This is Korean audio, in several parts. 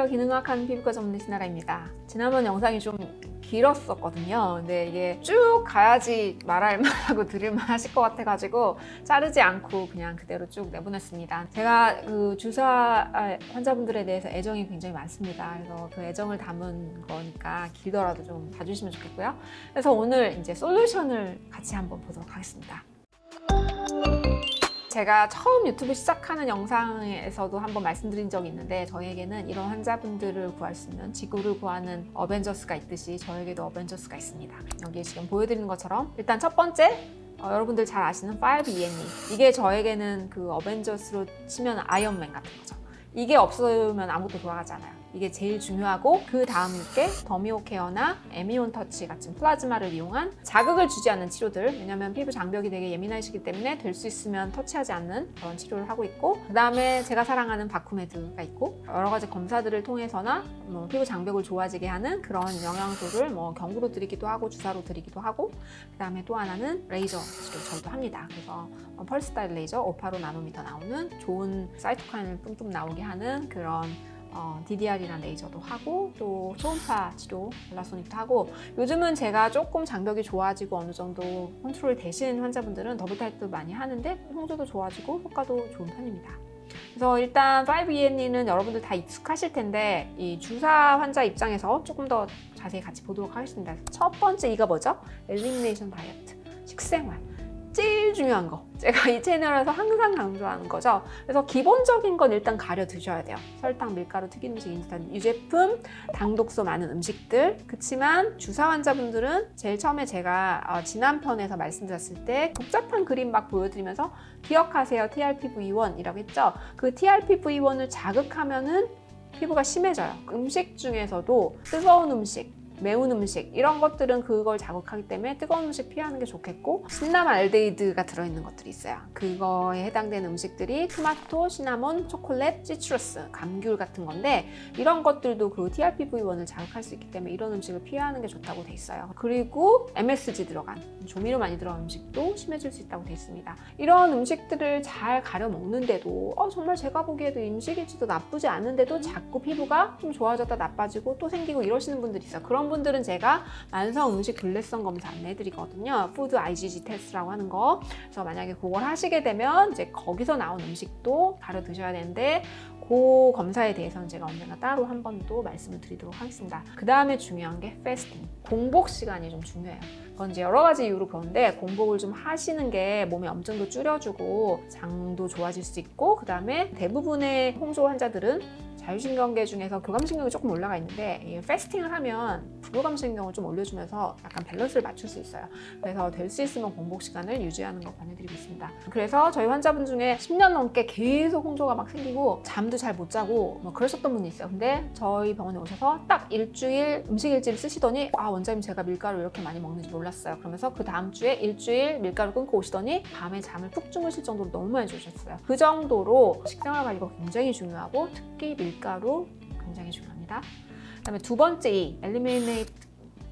안녕하세요. 기능학하는 피부과 전문의 신나라입니다. 지난번 영상이 좀 길었었거든요. 근데 이게 쭉 가야지 말할 만하고 들을 만하실 것 같아가지고 자르지 않고 그냥 그대로 쭉 내보냈습니다. 제가 그 주사 환자분들에 대해서 애정이 굉장히 많습니다. 그래서 그 애정을 담은 거니까 길더라도 좀 봐주시면 좋겠고요. 그래서 오늘 이제 솔루션을 같이 한번 보도록 하겠습니다. 제가 처음 유튜브 시작하는 영상에서도 한번 말씀드린 적이 있는데, 저에게는 이런 환자분들을 구할 수 있는, 지구를 구하는 어벤져스가 있듯이 저에게도 어벤져스가 있습니다. 여기 지금 보여드리는 것처럼 일단 첫 번째, 여러분들 잘 아시는 5ENE, 이게 저에게는 그 어벤져스로 치면 아이언맨 같은 거죠. 이게 없으면 아무것도 돌아가지 않아요. 이게 제일 중요하고, 그 다음 게 더미오 케어나 에미온 터치 같은 플라즈마를 이용한 자극을 주지 않는 치료들, 왜냐면 피부 장벽이 되게 예민하시기 때문에 될 수 있으면 터치하지 않는 그런 치료를 하고 있고, 그 다음에 제가 사랑하는 바쿠메드가 있고, 여러 가지 검사들을 통해서나 피부 장벽을 좋아지게 하는 그런 영양소를 경구로 드리기도 하고 주사로 드리기도 하고, 그 다음에 또 하나는 레이저 치료 저도 합니다. 그래서 펄스 스타일 레이저 585 나노미터 나오는 좋은 사이토카인을 뿜뿜 나오게 하는 그런 DDR이라는 레이저도 하고, 또 초음파 치료 발라소닉도 하고, 요즘은 제가 조금 장벽이 좋아지고 어느 정도 컨트롤이 되신 환자분들은 더블 타입도 많이 하는데 성조도 좋아지고 효과도 좋은 편입니다. 그래서 일단 5ENE는 여러분들 다 익숙하실 텐데, 이 주사 환자 입장에서 조금 더 자세히 같이 보도록 하겠습니다. 첫 번째 이가 뭐죠? 엘리미네이션 다이어트, 식생활. 제일 중요한 거, 제가 이 채널에서 항상 강조하는 거죠. 그래서 기본적인 건 일단 가려 드셔야 돼요. 설탕, 밀가루, 튀긴 음식, 인스턴트, 유제품, 당독소 많은 음식들. 그치만 주사 환자분들은 제일 처음에 제가 지난 편에서 말씀드렸을 때 복잡한 그림 막 보여드리면서 기억하세요, TRPV1이라고 했죠. 그 TRPV1을 자극하면은 피부가 심해져요. 음식 중에서도 뜨거운 음식, 매운 음식, 이런 것들은 그걸 자극하기 때문에 뜨거운 음식 피하는 게 좋겠고, 시나몬 알데히드가 들어있는 것들이 있어요. 그거에 해당되는 음식들이 토마토, 시나몬, 초콜릿, 시트러스, 감귤 같은 건데, 이런 것들도 그 TRPV1을 자극할 수 있기 때문에 이런 음식을 피하는 게 좋다고 돼 있어요. 그리고 MSG 들어간, 조미료 많이 들어간 음식도 심해질 수 있다고 돼 있습니다. 이런 음식들을 잘 가려 먹는데도 정말 제가 보기에도 음식일지도 나쁘지 않은데도 자꾸 피부가 좀 좋아졌다 나빠지고 또 생기고 이러시는 분들이 있어요. 그런 분들은 제가 만성 음식 불내성 검사 안내해드리거든요. 푸드 IgG 테스트라고 하는 거. 그래서 만약에 그걸 하시게 되면 이제 거기서 나온 음식도 가려 드셔야 되는데, 그 검사에 대해서는 제가 언젠가 따로 한 번 또 말씀을 드리도록 하겠습니다. 그 다음에 중요한 게 패스팅, 공복 시간이 좀 중요해요. 그건 이제 여러 가지 이유로 그런데, 공복을 좀 하시는 게 몸의 염증도 줄여주고 장도 좋아질 수 있고, 그 다음에 대부분의 홍조 환자들은 자율신경계 중에서 교감신경이 조금 올라가 있는데, 이 패스팅을 하면 부교감신경을 좀 올려주면서 약간 밸런스를 맞출 수 있어요. 그래서 될 수 있으면 공복 시간을 유지하는 거 권해드리고 있습니다. 그래서 저희 환자분 중에 10년 넘게 계속 홍조가 막 생기고 잠도 잘 못 자고 그러셨던 분이 있어요. 근데 저희 병원에 오셔서 딱 일주일 음식일지를 쓰시더니, 원장님 제가 밀가루 이렇게 많이 먹는지 몰랐어요. 그러면서 그 다음 주에 일주일 밀가루 끊고 오시더니 밤에 잠을 푹 주무실 정도로 너무 많이 주셨어요. 그 정도로 식생활 관리가 굉장히 중요하고, 특히 밀가루 굉장히 중요합니다. 그다음에 두 번째 Eliminate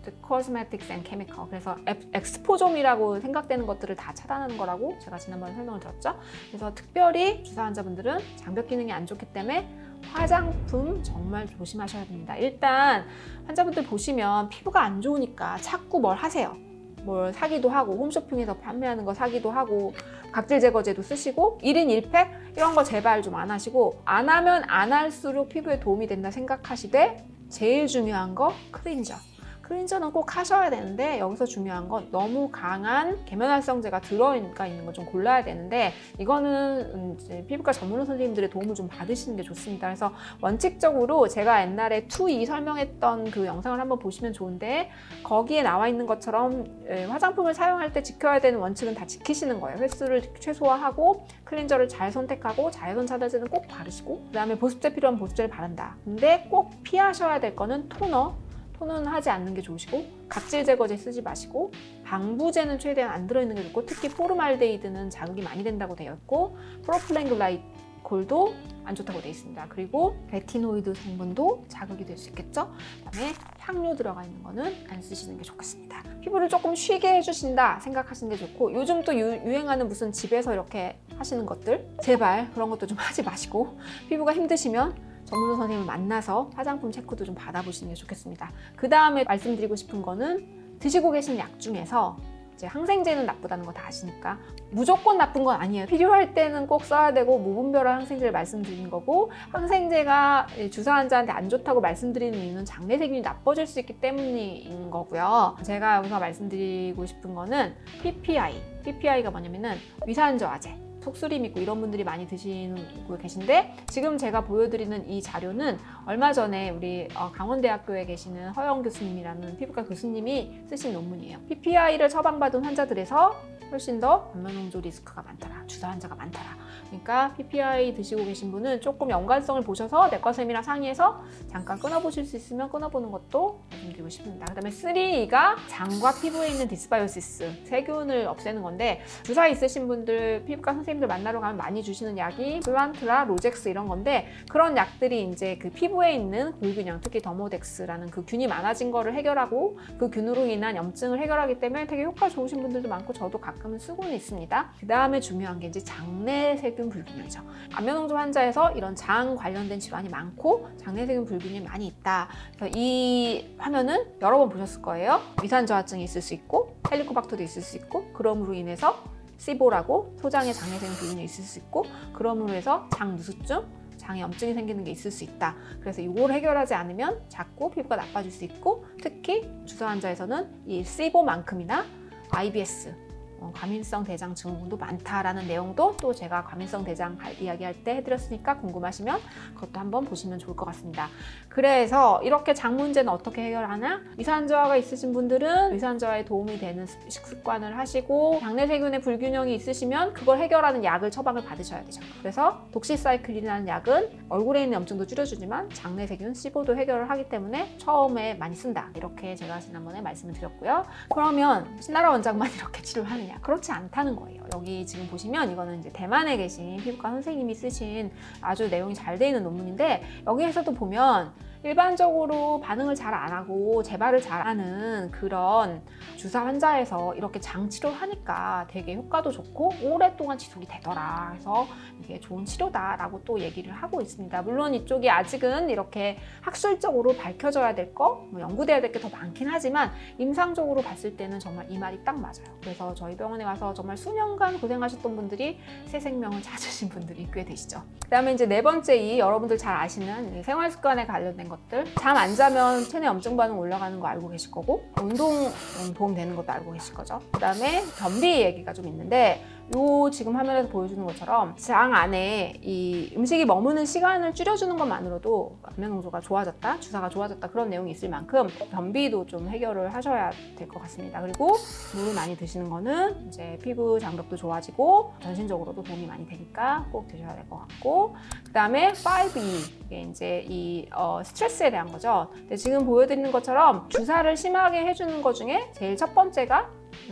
the cosmetics and chemical. 그래서 엑스포점이라고 생각되는 것들을 다 차단하는 거라고 제가 지난번에 설명을 드렸죠. 그래서 특별히 주사 환자분들은 장벽 기능이 안 좋기 때문에 화장품 정말 조심하셔야 됩니다. 일단 환자분들 보시면 피부가 안 좋으니까 자꾸 뭘 하세요. 뭘 사기도 하고, 홈쇼핑에서 판매하는 거 사기도 하고, 각질 제거제도 쓰시고, 1인 1팩 이런 거 제발 좀 안 하시고, 안 하면 안 할수록 피부에 도움이 된다 생각하시되, 제일 중요한 거 클렌저. 클렌저는 꼭 하셔야 되는데, 여기서 중요한 건 너무 강한 계면활성제가 들어가 있는 거 좀 골라야 되는데, 이거는 이제 피부과 전문의 선생님들의 도움을 좀 받으시는 게 좋습니다. 그래서 원칙적으로 제가 옛날에 2E 설명했던 그 영상을 한번 보시면 좋은데, 거기에 나와 있는 것처럼 화장품을 사용할 때 지켜야 되는 원칙은 다 지키시는 거예요. 횟수를 최소화하고, 클렌저를 잘 선택하고, 자외선 차단제는 꼭 바르시고, 그 다음에 보습제 필요하면 보습제를 바른다. 근데 꼭 피하셔야 될 거는 토너는 하지 않는 게 좋으시고, 각질 제거제 쓰지 마시고, 방부제는 최대한 안 들어있는 게 좋고, 특히 포름알데히드는 자극이 많이 된다고 되어 있고, 프로필렌 글라이콜도 안 좋다고 되어 있습니다. 그리고 레티노이드 성분도 자극이 될 수 있겠죠. 그다음에 향료 들어가 있는 거는 안 쓰시는 게 좋겠습니다. 피부를 조금 쉬게 해주신다 생각하시는 게 좋고, 요즘 또 유행하는 무슨 집에서 이렇게 하시는 것들, 제발 그런 것도 좀 하지 마시고, 피부가 힘드시면 전문의 선생님을 만나서 화장품 체크도 좀 받아보시는 게 좋겠습니다. 그 다음에 말씀드리고 싶은 거는 드시고 계신 약 중에서 이제 항생제는 나쁘다는 거 다 아시니까 무조건 나쁜 건 아니에요. 필요할 때는 꼭 써야 되고 무분별한 항생제를 말씀드린 거고, 항생제가 주사 환자한테 안 좋다고 말씀드리는 이유는 장내 세균이 나빠질 수 있기 때문인 거고요. 제가 여기서 말씀드리고 싶은 거는 PPI가 뭐냐면은 위산저하제, 속쓰림 있고 이런 분들이 많이 드시고 계신데, 지금 제가 보여드리는 이 자료는 얼마 전에 우리 강원대학교에 계시는 허영 교수님이라는 피부과 교수님이 쓰신 논문이에요. PPI를 처방받은 환자들에서 훨씬 더 안면홍조 리스크가 많더라, 주사 환자가 많더라. 그러니까 PPI 드시고 계신 분은 조금 연관성을 보셔서 내과쌤이랑 상의해서 잠깐 끊어보실 수 있으면 끊어보는 것도 말씀드리고 싶습니다. 그 다음에 3가 장과 피부에 있는 디스바이오시스, 세균을 없애는 건데, 주사 있으신 분들, 피부과 선생님들 만나러 가면 많이 주시는 약이 플란트라, 로젝스 이런 건데, 그런 약들이 이제 그 피부에 있는 불균형, 특히 더모덱스라는 그 균이 많아진 거를 해결하고 그 균으로 인한 염증을 해결하기 때문에 되게 효과 좋으신 분들도 많고 저도 가끔은 쓰고는 있습니다. 그 다음에 중요한 게 이제 장내 세균 불균형이죠. 안면홍조 환자에서 이런 장 관련된 질환이 많고 장내 세균 불균형이 많이 있다. 그래서 이 화면은 여러 번 보셨을 거예요. 위산저하증이 있을 수 있고 헬리코박터도 있을 수 있고, 그럼으로 인해서 시보라고 소장의 장내 세균 불균형이 있을 수 있고, 그럼으로 해서 장 누수증, 장에 염증이 생기는 게 있을 수 있다. 그래서 이걸 해결하지 않으면 자꾸 피부가 나빠질 수 있고, 특히 주사 환자에서는 이 시보만큼이나 IBS, 과민성 대장 증후군도 많다라는 내용도 또 제가 과민성 대장 이야기할 때 해드렸으니까 궁금하시면 그것도 한번 보시면 좋을 것 같습니다. 그래서 이렇게 장 문제는 어떻게 해결하냐? 위산저하가 있으신 분들은 위산저하에 도움이 되는 식습관을 하시고, 장내 세균의 불균형이 있으시면 그걸 해결하는 약을 처방을 받으셔야 되죠. 그래서 독시사이클린이라는 약은 얼굴에 있는 염증도 줄여주지만 장내 세균, 시보도 해결을 하기 때문에 처음에 많이 쓴다. 이렇게 제가 지난번에 말씀을 드렸고요. 그러면 신나라 원장만 이렇게 치료를 하느냐? 그렇지 않다는 거예요. 여기 지금 보시면 이거는 이제 대만에 계신 피부과 선생님이 쓰신 아주 내용이 잘 돼 있는 논문인데, 여기에서도 보면 일반적으로 반응을 잘 안 하고 재발을 잘 하는 그런 주사 환자에서 이렇게 장 치료를 하니까 되게 효과도 좋고 오랫동안 지속이 되더라. 그래서 이게 좋은 치료다라고 또 얘기를 하고 있습니다. 물론 이쪽이 아직은 이렇게 학술적으로 밝혀져야 될 거, 연구돼야 될 게 더 많긴 하지만 임상적으로 봤을 때는 정말 이 말이 딱 맞아요. 그래서 저희 병원에 와서 정말 수년간 고생하셨던 분들이 새 생명을 찾으신 분들이 꽤 되시죠. 그 다음에 이제 네 번째, 이 여러분들 잘 아시는 생활 습관에 관련된 것들, 잠 안 자면 체내 염증 반응 올라가는 거 알고 계실 거고, 운동 도움 되는 것도 알고 계실 거죠. 그 다음에 변비 얘기가 좀 있는데, 요 지금 화면에서 보여주는 것처럼 장 안에 이 음식이 머무는 시간을 줄여주는 것만으로도 안면홍조가 좋아졌다, 주사가 좋아졌다, 그런 내용이 있을 만큼 변비도 좀 해결을 하셔야 될 것 같습니다. 그리고 물을 많이 드시는 거는 이제 피부 장벽도 좋아지고 전신적으로도 도움이 많이 되니까 꼭 드셔야 될 것 같고, 그 다음에 5E, 이게 이제 이 스트레스에 대한 거죠. 근데 지금 보여드리는 것처럼 주사를 심하게 해주는 것 중에 제일 첫 번째가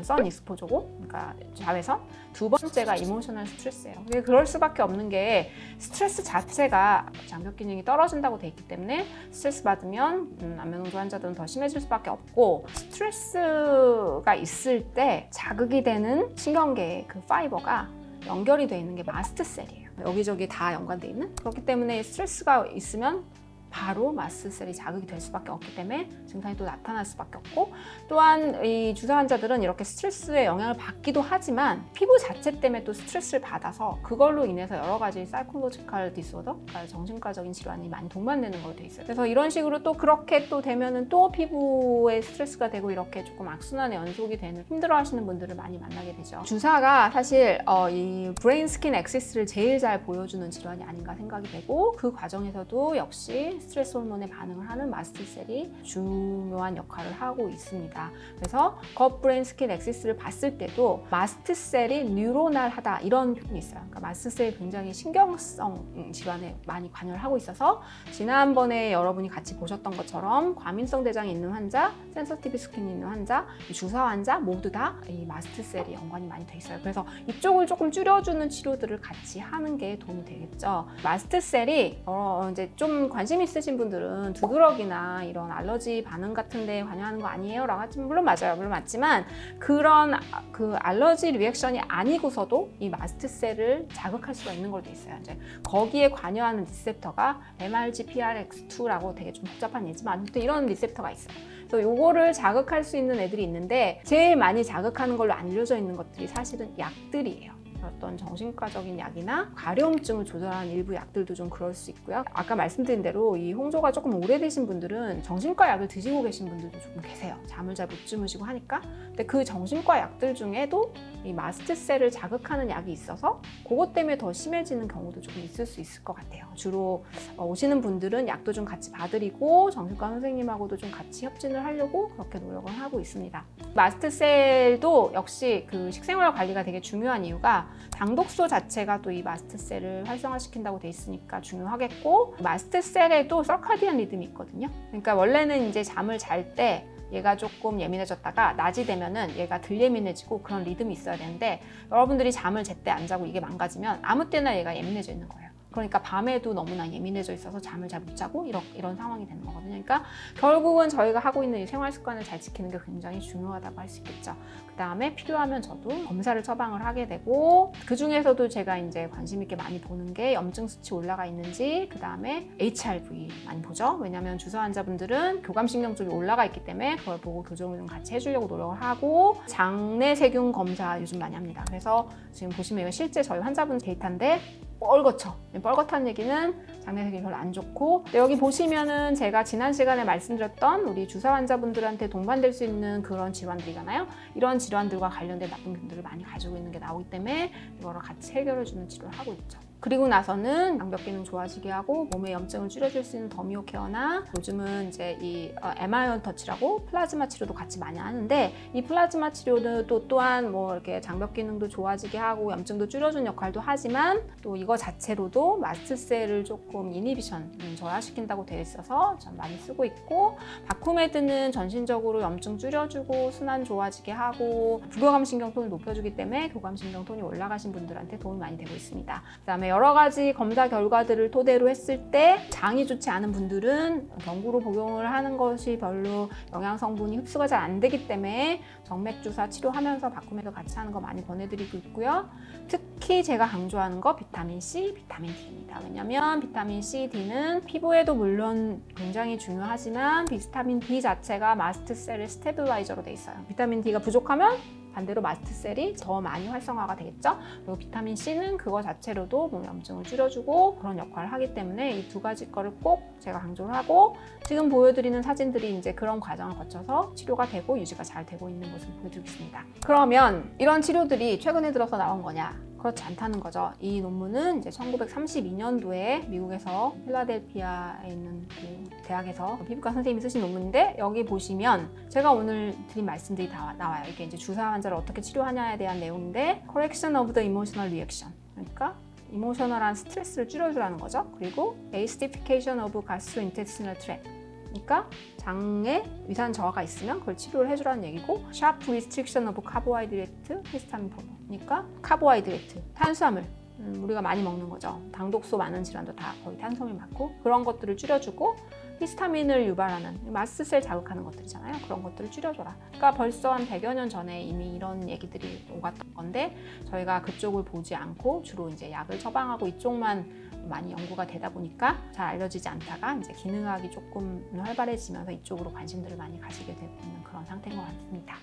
선 익스포저고, 그러니까 자외선, 두 번째가 이모셔널 스트레스예요. 그럴 수밖에 없는 게 스트레스 자체가 장벽 기능이 떨어진다고 돼 있기 때문에 스트레스 받으면 안면홍조 환자들은 더 심해질 수밖에 없고, 스트레스가 있을 때 자극이 되는 신경계의 그 파이버가 연결이 돼 있는 게 마스트셀이에요. 여기저기 다 연관돼 있는. 그렇기 때문에 스트레스가 있으면 바로 마스트셀이 자극이 될 수밖에 없기 때문에 증상이 또 나타날 수밖에 없고, 또한 이 주사 환자들은 이렇게 스트레스에 영향을 받기도 하지만 피부 자체 때문에 또 스트레스를 받아서 그걸로 인해서 여러 가지 사이콜로지컬 디스오더, 그러니까 정신과적인 질환이 많이 동반되는 걸로 돼 있어요. 그래서 이런 식으로 또 그렇게 또 되면은 또 피부에 스트레스가 되고 이렇게 조금 악순환의 연속이 되는, 힘들어하시는 분들을 많이 만나게 되죠. 주사가 사실 이 브레인 스킨 엑시스를 제일 잘 보여주는 질환이 아닌가 생각이 되고, 그 과정에서도 역시 스트레스 호르몬에 반응을 하는 마스트셀이 중요한 역할을 하고 있습니다. 그래서 겉 브레인 스킨 엑시스를 봤을 때도 마스트셀이 뉴로날하다, 이런 표현이 있어요. 그러니까 마스트셀이 굉장히 신경성 질환에 많이 관여를 하고 있어서, 지난번에 여러분이 같이 보셨던 것처럼 과민성 대장이 있는 환자, 센서티브 스킨이 있는 환자, 주사 환자 모두 다 이 마스트셀이 연관이 많이 돼 있어요. 그래서 이쪽을 조금 줄여주는 치료들을 같이 하는 게 도움이 되겠죠. 마스트셀이 이제 좀 관심 있으신 분들은 두드러기나 이런 알러지 반응 같은 데 관여하는 거 아니에요? 라고 하지만 물론 맞아요. 물론 맞지만 그런 그 알러지 리액션이 아니고서도 이 마스트셀을 자극할 수가 있는 걸로 돼 있어요. 이제 거기에 관여하는 리셉터가 MRGPRX2라고 되게 좀 복잡한 얘기지만 아무튼 이런 리셉터가 있어요. 그래서 요거를 자극할 수 있는 애들이 있는데 제일 많이 자극하는 걸로 알려져 있는 것들이 사실은 약들이에요. 어떤 정신과적인 약이나 가려움증을 조절하는 일부 약들도 좀 그럴 수 있고요. 아까 말씀드린 대로 이 홍조가 조금 오래되신 분들은 정신과 약을 드시고 계신 분들도 조금 계세요. 잠을 잘 못 주무시고 하니까. 근데 그 정신과 약들 중에도 이 마스트셀을 자극하는 약이 있어서 그것 때문에 더 심해지는 경우도 조금 있을 수 있을 것 같아요. 주로 오시는 분들은 약도 좀 같이 봐드리고 정신과 선생님하고도 좀 같이 협진을 하려고 그렇게 노력을 하고 있습니다. 마스트셀도 역시 그 식생활 관리가 되게 중요한 이유가 당독소 자체가 또 이 마스트셀을 활성화시킨다고 돼 있으니까 중요하겠고, 마스트셀에도 서카디안 리듬이 있거든요. 그러니까 원래는 이제 잠을 잘 때 얘가 조금 예민해졌다가 낮이 되면은 얘가 덜 예민해지고 그런 리듬이 있어야 되는데, 여러분들이 잠을 제때 안 자고 이게 망가지면 아무 때나 얘가 예민해져 있는 거예요. 그러니까 밤에도 너무나 예민해져 있어서 잠을 잘 못 자고 이런 상황이 되는 거거든요. 그러니까 결국은 저희가 하고 있는 이 생활 습관을 잘 지키는 게 굉장히 중요하다고 할 수 있겠죠. 그 다음에 필요하면 저도 검사를 처방을 하게 되고, 그 중에서도 제가 이제 관심 있게 많이 보는 게 염증 수치 올라가 있는지, 그 다음에 HRV 많이 보죠. 왜냐하면 주사 환자분들은 교감신경 쪽이 올라가 있기 때문에 그걸 보고 교정을 좀 같이 해주려고 노력을 하고, 장내 세균 검사 요즘 많이 합니다. 그래서 지금 보시면 이거 실제 저희 환자분 데이터인데 뻘겋죠. 뻘겋다는 얘기는 장내세균이 별로 안 좋고, 여기 보시면은 제가 지난 시간에 말씀드렸던 우리 주사 환자분들한테 동반될 수 있는 그런 질환들이잖아요. 이런 질환들과 관련된 나쁜 균들을 많이 가지고 있는 게 나오기 때문에 이거를 같이 해결해주는 치료를 하고 있죠. 그리고 나서는 장벽 기능 좋아지게 하고 몸의 염증을 줄여줄 수 있는 더미오 케어나, 요즘은 이제 이 MRI 터치라고 플라즈마 치료도 같이 많이 하는데, 이 플라즈마 치료도 또한 뭐 이렇게 장벽 기능도 좋아지게 하고 염증도 줄여주는 역할도 하지만, 또 이거 자체로도 마스트셀을 조금 이니비션, 저하시킨다고 되어 있어서 좀 많이 쓰고 있고, 바쿠메드는 전신적으로 염증 줄여주고 순환 좋아지게 하고 부교감신경톤을 높여주기 때문에 교감신경톤이 올라가신 분들한테 도움이 많이 되고 있습니다. 그다음에 여러 가지 검사 결과들을 토대로 했을 때 장이 좋지 않은 분들은 경구로 복용을 하는 것이 별로 영양 성분이 흡수가 잘 안 되기 때문에 정맥주사 치료하면서 바쿠메드 같이 하는 거 많이 권해드리고 있고요. 특히 제가 강조하는 거 비타민 C, 비타민 D입니다. 왜냐면 비타민 C, D는 피부에도 물론 굉장히 중요하지만 비타민 D 자체가 마스트셀의 스테빌라이저로 돼 있어요. 비타민 D가 부족하면 반대로 마스트셀이 더 많이 활성화가 되겠죠. 그리고 비타민 C는 그거 자체로도 몸의 염증을 줄여주고 그런 역할을 하기 때문에 이 두 가지 거를 꼭 제가 강조를 하고, 지금 보여드리는 사진들이 이제 그런 과정을 거쳐서 치료가 되고 유지가 잘 되고 있는 모습을 보여드리고 있습니다. 그러면 이런 치료들이 최근에 들어서 나온 거냐? 그렇지 않다는 거죠. 이 논문은 이제 1932년도에 미국에서 필라델피아에 있는 그 대학에서 피부과 선생님이 쓰신 논문인데, 여기 보시면 제가 오늘 드린 말씀들이 다 나와요. 이게 이제 주사 환자를 어떻게 치료하냐에 대한 내용인데, correction of the emotional reaction, 그러니까 이모셔널한 스트레스를 줄여주라는 거죠. 그리고 acidification of gastrointestinal tract, 그러니까 장에 위산 저하가 있으면 그걸 치료를 해주라는 얘기고, sharp restriction of carbohydrate, histamine 포도, 그러니까 카보하이드레이트, 탄수화물, 우리가 많이 먹는 거죠. 당독소 많은 질환도 다 거의 탄수화물 많고, 그런 것들을 줄여주고, 히스타민을 유발하는 마스트셀 자극하는 것들이잖아요. 그런 것들을 줄여줘라. 그러니까 벌써 한 100여 년 전에 이미 이런 얘기들이 오갔던 건데, 저희가 그쪽을 보지 않고 주로 이제 약을 처방하고 이쪽만 많이 연구가 되다 보니까 잘 알려지지 않다가 이제 기능학이 조금 활발해지면서 이쪽으로 관심들을 많이 가지게 되고 있는 그런 상태인 것 같습니다.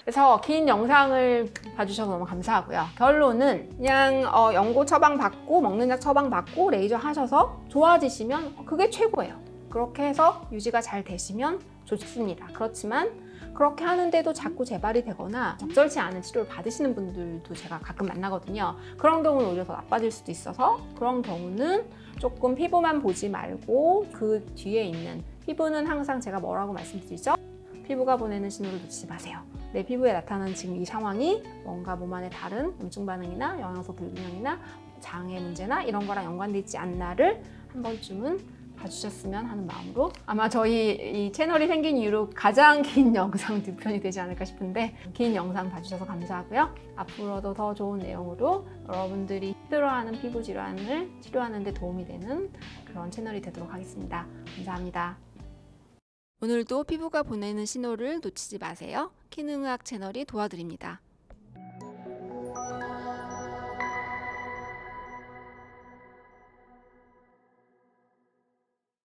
그래서 긴 영상을 봐주셔서 너무 감사하고요. 결론은 그냥 연고 처방받고 먹는 약 처방받고 레이저 하셔서 좋아지시면 그게 최고예요. 그렇게 해서 유지가 잘 되시면 좋습니다. 그렇지만 그렇게 하는데도 자꾸 재발이 되거나 적절치 않은 치료를 받으시는 분들도 제가 가끔 만나거든요. 그런 경우는 오히려 더 나빠질 수도 있어서, 그런 경우는 조금 피부만 보지 말고 그 뒤에 있는, 피부는 항상 제가 뭐라고 말씀드리죠? 피부가 보내는 신호를 놓치지 마세요. 내 피부에 나타나는 지금 이 상황이 뭔가 몸 안에 다른 염증 반응이나 영양소 불균형이나 장애 문제나 이런 거랑 연관돼 있지 않나를 한 번쯤은 봐주셨으면 하는 마음으로, 아마 저희 이 채널이 생긴 이후로 가장 긴 영상 2편이 되지 않을까 싶은데 긴 영상 봐주셔서 감사하고요. 앞으로도 더 좋은 내용으로 여러분들이 힘들어하는 피부 질환을 치료하는 데 도움이 되는 그런 채널이 되도록 하겠습니다. 감사합니다. 오늘도 피부가 보내는 신호를 놓치지 마세요. 키능의학 채널이 도와드립니다.